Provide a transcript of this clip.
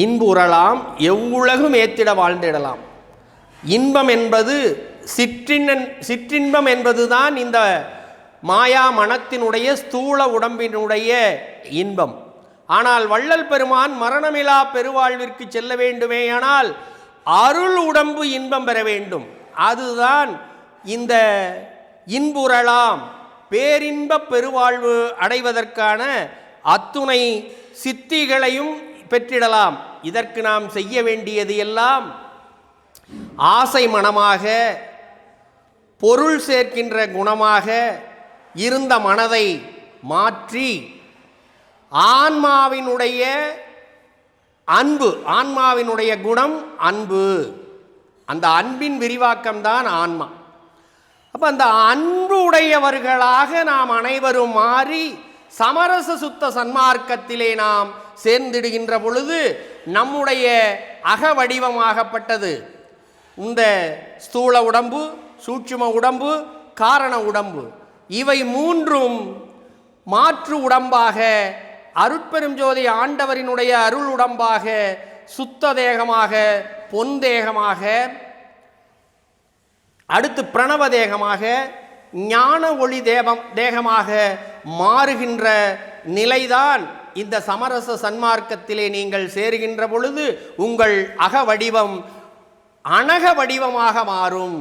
இன்புறலாம் எவ்வுலகும் ஏத்திட வாழ்ந்திடலாம். இன்பம் என்பது சிற்றின்பம் என்பதுதான் இந்த மாயா மனத்தினுடைய ஸ்தூல உடம்பினுடைய இன்பம். ஆனால் வள்ளல் பெருமான் மரணமிலா பெருவாழ்விற்கு செல்ல வேண்டுமேயானால் அருள் உடம்பு இன்பம் பெற வேண்டும். அதுதான் இந்த இன்புறலாம் பேரின்ப பெருவாழ்வு அடைவதற்கான அத்துணை சித்திகளையும் பெற்றிடலாம். இதற்கு நாம் செய்ய வேண்டியது எல்லாம் ஆசை மனமாக பொருள் சேர்க்கின்ற குணமாக இருந்த மனதை மாற்றி ஆன்மாவினுடைய அன்பு, ஆன்மாவினுடைய குணம் அன்பு, அந்த அன்பின் விரிவாக்கம்தான் ஆன்மா. அப்போ அந்த அன்பு உடையவர்களாக நாம் அனைவரும் மாறி சமரச சுத்த சன்மார்க்கத்திலே நாம் சேர்ந்திடுகின்ற பொழுது நம்முடைய அக வடிவமாகப்பட்டது இந்த ஸ்தூல உடம்பு, சூட்சும உடம்பு, காரண உடம்பு, இவை மூன்றும் மாற்று உடம்பாக அருட்பெரும் ஜோதி ஆண்டவரினுடைய அருள் உடம்பாக சுத்த தேகமாக, பொன் தேகமாக, அடுத்து பிரணவ தேகமாக, ஞான ஒளி தேகமாக மாறுகின்ற நிலைதான் இந்த சமரச சன்மார்க்கத்திலே நீங்கள் சேருகின்ற பொழுது உங்கள் அக வடிவம் அனக வடிவமாக மாறும்.